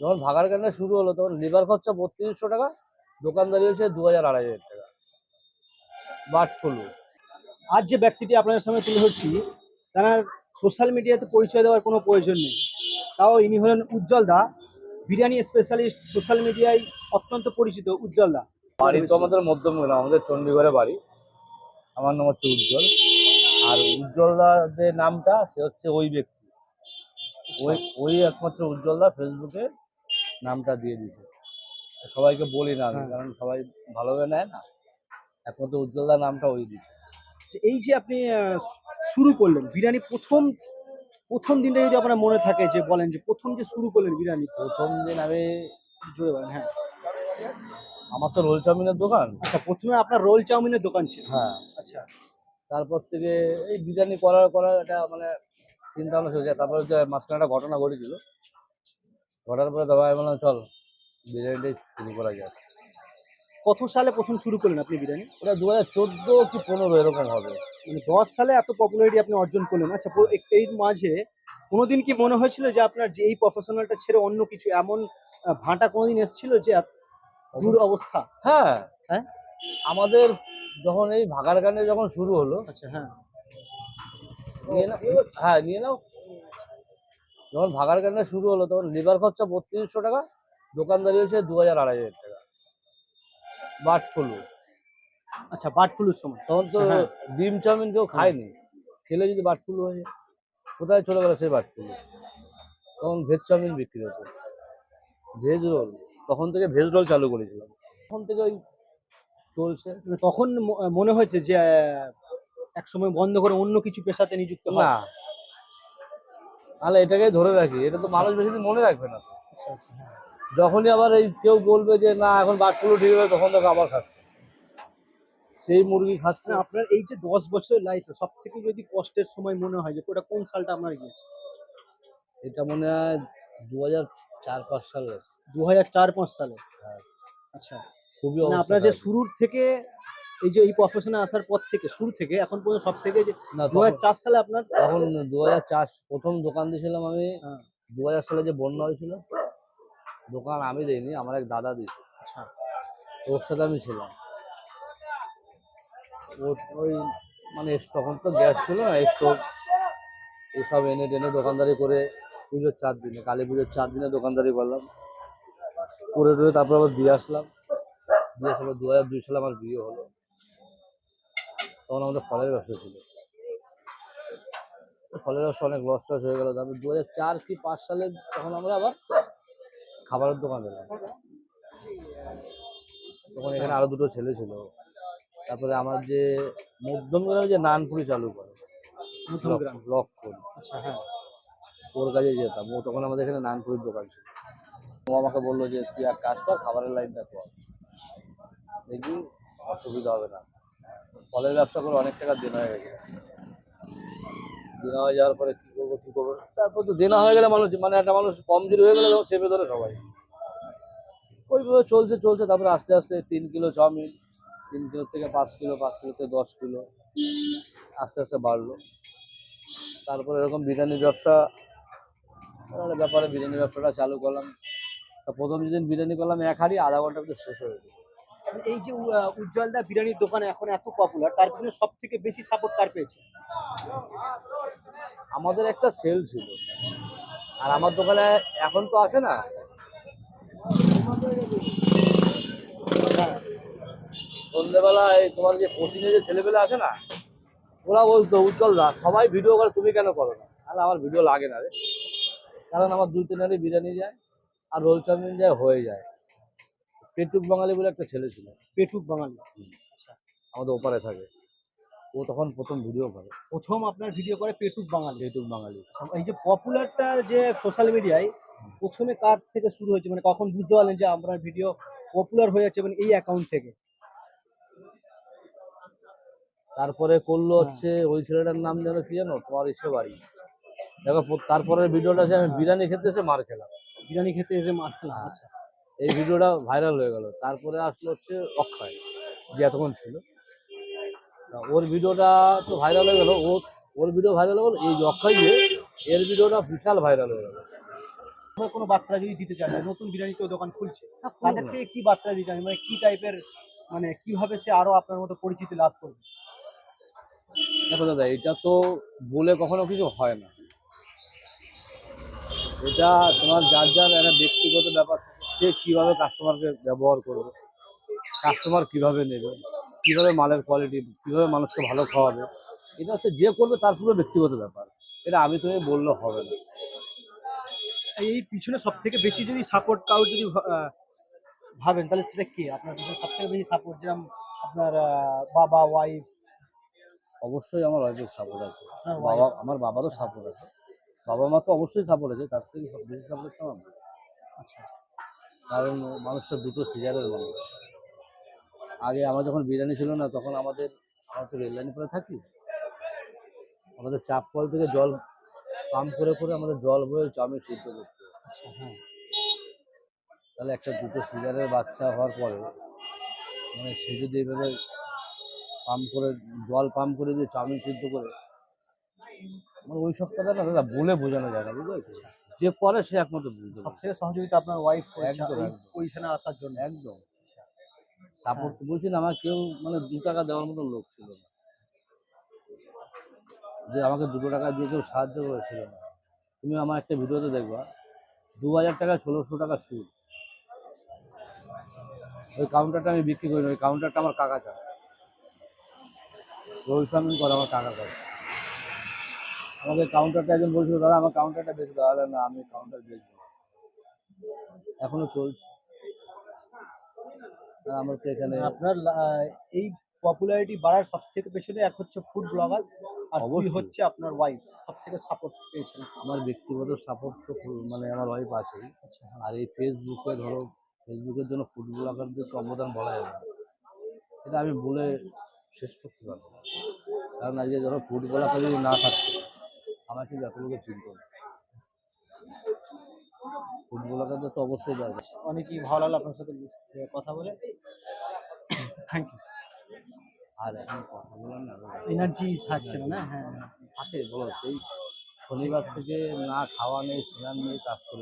যখন ভাগার কান্না শুরু হলো তখন লিভার খরচা ৩২০০ টাকা, দোকানদারি হচ্ছে ২,০০০-২,৫০০ টাকা। Bird flu. আজ যে ব্যক্তিটি আপনাদের সামনে তুলে ধরছি, তার সোশ্যাল মিডিয়াতে পরিচয় দেওয়ার কোনো প্রয়োজন নেই। তাও ইনি হলেন উজ্জ্বল দা, বিরিয়ানি স্পেশালিস্ট, সোশ্যাল মিডিয়ায় অত্যন্ত পরিচিত উজ্জ্বল দা। বাড়ি তো আমাদের মধ্যমগ্রাম, আমাদের চণ্ডীগড়ে বাড়ি। আমার নাম হচ্ছে উজ্জ্বল। আর উজ্জ্বলদার যে নামটা সে হচ্ছে ওই ব্যক্তি, ওই একমাত্র উজ্জ্বলদা ফেসবুকে নামটা দিয়ে দিয়েছে। সবাইকে বলি না আমি, কারণ সবাই ভালোভাবে নেয় না। একমাত্র উজ্জ্বলদার নামটা ওই দিয়েছে। এই যে আপনি শুরু করলেন বিরিয়ানি, প্রথম দিনটা যদি আপনার মনে থাকে, যে বলেন যে প্রথম যে শুরু করলেন বিরিয়ানি, প্রথম দিন আমি জোরে বলেন। হ্যাঁ, আমার তো রোল চাউমিনের দোকান। আচ্ছা, প্রথমে আপনার রোল চাউমিনের দোকান ছিল। হ্যাঁ, আচ্ছা, তারপর থেকে এই বিরিয়ানি করার একটা মানে চিন্তা ভাবনা হয়ে যায়। তারপর হচ্ছে মাঝখানে একটা ঘটনা ঘটেছিল। ঘটার পরে দাদা আমি বললাম চল বিরিয়ানিটাই শুরু করা যায়। কত সালে প্রথম শুরু করলেন আপনি বিরিয়ানি? ওটা 2014 কি 15 এরকম হবে। মানে 10 সালে এত পপুলারিটি আপনি অর্জন করলেন। আচ্ছা, এর মাঝে কোনোদিন কি মনে হয়েছিল যে আপনার যে এই প্রফেশনালটা ছেড়ে অন্য কিছু এমন ভাঁটা কোনোদিন এসেছিল যে দূর অবস্থা? হ্যাঁ, হ্যাঁ, আমাদের যখন এই ভাগার গানে যখন শুরু হলো, আচ্ছা, হ্যাঁ, নিয়ে নাও, হ্যাঁ নিয়ে নাও। যখন ভাগার গানটা শুরু হলো তখন লিভার খরচা ৩২০০ টাকা, দোকানদারি হচ্ছে ২,০০০-২,৫০০ টাকা। Bird flu. আচ্ছা, বার্ড ফ্লুর সময়। তখন তো আচ্ছা, হ্যাঁ, ডিম চাউমিন কেউ খায়নি, খেলে যদি বার্ড ফ্লু হয়ে যায়। কোথায় চলে গেল সেই বার্ড ফ্লু? তখন ভেজ চাউমিন বিক্রি হতো, ভেজ রোল। তখন থেকে ভেজ রোল চালু করেছিলাম, তখন থেকে ওই চলছে। মানে তখন মনে হয়েছে যে এক সময় বন্ধ করে অন্য কিছু পেশাতে নিযুক্ত না, হয়? তাহলে এটাকেই ধরে রাখি, এটা তো মানুষ বেশি দিন মনে রাখবে না। আচ্ছা, আচ্ছা, হ্যাঁ। যখনই আবার এই কেউ বলবে যে না এখন বার্ড ফ্লু ঠিক হবে, তখন তোকে আবার খাচ্ছে, সেই মুরগি খাচ্ছে। মানে আপনার এই যে 10 বছরের লাইফে সব থেকে যদি কষ্টের সময় মনে হয়, যে ওটা কোন সালটা আপনার গিয়েছে? এটা মনে হয় 2004-05 সালে। 2004-05 সালে। হ্যাঁ, আচ্ছা, খুবই মানে অবস্থা আপনার যে খারাপ। শুরুর থেকে, এই যে এই প্রফেশনে আসার পর থেকে, শুরু থেকে এখন পর্যন্ত সব থেকে যে না, 2004 সালে আপনার। তখন 2004 প্রথম দোকান দিয়েছিলাম আমি। হ্যাঁ, 2000 সালে যে বন্যা হয়েছিল, দোকান আমি দেইনি, আমার এক দাদা দিয়েছে। আচ্ছা, ওর সাথে আমি ছিলাম। ওই মানে তখন তো গ্যাস ছিল না, স্টোভ এইসব এনে টেনে দোকানদারি করে পুজোর 4 দিনে, কালী পুজোর 4 দিনে দোকানদারি করলাম, করে টরে তারপর আবার দিয়ে আসলাম। দিয়ে আসার পর 2002 সালে আমার বিয়ে হলো। তখন আমাদের ফলের ব্যবসা ছিল, ফলের ব্যবসা অনেক লস টস হয়ে গেল। তারপর 2004 কি 5 সালে তখন আমরা আবার খাবারের দোকান দিলাম। তখন এখানে আরো দুটো ছেলে ছিল। তারপরে আমার যে মধ্যমগ্রামে যে নানপুরি চালু করে, মধ্যমগ্রাম। লক্ষণ, আচ্ছা, হ্যাঁ। ওর কাছে যেতাম। ও তখন আমাদের এখানে নানপুরির দোকান ছিল। ও আমাকে বললো যে তুই এক কাজ কর, খাবারের লাইনটা কর, দেখবি অসুবিধা হবে না। ফলের ব্যবসা করে অনেক টাকা দেনা হয়ে গেছে। দেনা হয়ে যাওয়ার পরে কি করবো, তারপর তো দেনা হয়ে গেলে মানুষ মানে একটা মানুষ কমজোরি হয়ে গেলে চেপে ধরে সবাই। ওইভাবে চলছে চলছে। তারপরে আস্তে আস্তে 3 কিলো চাউমিন, 3 কিলো থেকে 5 কিলো, 5 কিলো থেকে 10 কিলো, আস্তে আস্তে বাড়লো। তারপরে এরকম বিরিয়ানির ব্যবসা ব্যাপারে বিরিয়ানির ব্যবসাটা চালু করলাম। তা প্রথম যেদিন বিরিয়ানি করলাম 1 হাঁড়ি, আধা ঘন্টার ভিতরে শেষ হয়ে গেল। এই যে উজ্জ্বল দা বিরিয়ানির দোকান এখন এত পপুলার, তার পিছনে সব থেকে বেশি সাপোর্ট কার পেয়েছে? আমাদের একটা সেল ছিল, আর আমার দোকানে এখন তো আসে না। সন্ধ্যেবেলায় তোমার যে কোচিংয়ে যে ছেলেপেলে আসে না, ওরা বলতো উজ্জ্বল দা সবাই ভিডিও করে, তুমি কেন করো না? আর আমার ভিডিও লাগে না রে, কারণ আমার 2-3 হাঁড়ি বিরিয়ানি যায় আর রোল চাউমিন যায়, হয়ে যায়। পেটুক বাঙালি বলে একটা ছেলে ছিল, পেটুক বাঙালি। আচ্ছা, আমাদের ওপারে থাকে। ও তখন প্রথম ভিডিও করে, প্রথম আপনার ভিডিও করে পেটুক বাঙালি। পেটুক বাঙালি। আচ্ছা, এই যে পপুলারটা যে সোশ্যাল মিডিয়ায় প্রথমে কার থেকে শুরু হয়েছে, মানে কখন বুঝতে পারলেন যে আপনার ভিডিও পপুলার হয়ে যাচ্ছে, মানে এই অ্যাকাউন্ট থেকে? তারপরে করলো হচ্ছে ওই ছেলেটার নাম যেন কি জানো, তোমার এসে বাড়ি। দেখো তারপরের ভিডিওটা আছে আমি বিরিয়ানি খেতে এসে মার খেলাম। বিরিয়ানি খেতে এসে মার খেলাম। আচ্ছা, এই ভিডিওটা ভাইরাল হয়ে গেল। তারপরে আসলো হচ্ছে অক্ষয়, যে এতক্ষণ ছিল। ওর ভিডিওটা তো ভাইরাল হয়ে গেল, ওর ভিডিও ভাইরাল হয়ে গেল। এই যে অক্ষয়, যে এর ভিডিওটা বিশাল ভাইরাল হয়ে গেল। কোনো বার্তা যদি দিতে চান, যে নতুন বিরিয়ানি কেউ দোকান খুলছে, হ্যাঁ, তাদের থেকে কি বার্তা দিতে চান, মানে কি টাইপের, মানে কিভাবে সে আরো আপনার মতো পরিচিতি লাভ করবে? দেখো দাদা, এটা তো বলে কখনো কিছু হয় না। এটা তোমার যার যার একটা ব্যক্তিগত ব্যাপার থাকে। সে কিভাবে কাস্টমারকে ব্যবহার করবে, কাস্টমার কিভাবে নেবে, কিভাবে মালের কোয়ালিটি, কিভাবে মানুষকে ভালো খাওয়াবে, এটা হচ্ছে যে করবে তার পুরো ব্যক্তিগত ব্যাপার। এটা আমি তুমি বললে হবে না। এই পিছনে সব থেকে বেশি যদি সাপোর্ট কাউ যদি ভাবেন, তাহলে সেটা কে আপনার পিছনে সব থেকে বেশি সাপোর্ট? যেরকম আপনার বাবা, ওয়াইফ, অবশ্যই আমার ওয়াইফের সাপোর্ট আছে, আপনার বাবা, ওয়াইফ। আমার বাবারও সাপোর্ট আছে। বাবা মা তো অবশ্যই সাপোর্ট আছে, তার থেকে সব বেশি সাপোর্ট তো আমার। আচ্ছা, কারণ মানুষটা দুটো সিজারের মানুষ। আগে আমার যখন বিরিয়ানি ছিল না, তখন আমরা তো রেল লাইনে পরে থাকি, আমাদের চাপ কল থেকে জল পাম্প করে করে আমাদের জল বয়ে চাউমিন সিদ্ধ করতে হতো। আচ্ছা, হ্যাঁ। তাহলে একটা দুটো সিজারের বাচ্চা হওয়ার পরে মানে সে যদি এভাবে পাম্প করে জল পাম্প করে দিয়ে চাউমিন সিদ্ধ করে, মানে ওই সব কথা না দাদা বলে বোঝানো যায় না, বুঝতে পারছি। যে করে সে একমাত্র বুঝতে সব পারে। থেকে সহযোগিতা আপনার ওয়াইফ করেছে একদম, এই একদম। পজিশনে আসার জন্য। একদম আচ্ছা, সাপোর্ট বলছি না, আমার কেউ মানে 2 টাকা দেওয়ার মতো লোক ছিল না, যে আমাকে 2 টাকা দিয়ে কেউ সাহায্য করেছিল না। তুমি আমার একটা ভিডিওতে দেখবা 2000 টাকা 1600 টাকা সুদ। ওই কাউন্টারটা আমি বিক্রি করি না, ওই কাউন্টারটা আমার কাকা চায়, রোল চাউমিন করে আমার কাকা করে। আমাকে কাউন্টারটা একজন বলছিল, দাদা আমার কাউন্টারটা বেঁচে দেওয়া না, আমি কাউন্টার বেচবো না। এখনো চলছে। আর আমার তো এখানে আপনার এই পপুলারিটি বাড়ার সব থেকে পেছনে এক হচ্ছে ফুড ব্লগার, আর দুই অবশ্যই হচ্ছে আপনার ওয়াইফ সব থেকে সাপোর্ট পেয়েছেন। আমার ব্যক্তিগত সাপোর্ট তো মানে আমার ওয়াইফ আছেই। আচ্ছা, আর এই ফেসবুকে ধরো, ফেসবুকের জন্য ফুড ব্লগারদের তো অবদান বলা যাবে না, এটা আমি বলে শেষ করতে পারবো না। কারণ আজকে ধরো ফুড ব্লগার যদি না থাকতো, আমার কিন্তু এত লোকের চিন্তা না। ফুড ব্লগারদের তো অবশ্যই দরকার। অনেকই ভালো লাগলো আপনার সাথে কথা বলে। Thank you. আর এখন কথা বলার না এনার্জি থাকছে না, হ্যাঁ। থাকে বলো, সেই শনিবার থেকে না খাওয়া নেই, স্নান নেই, কাজ করে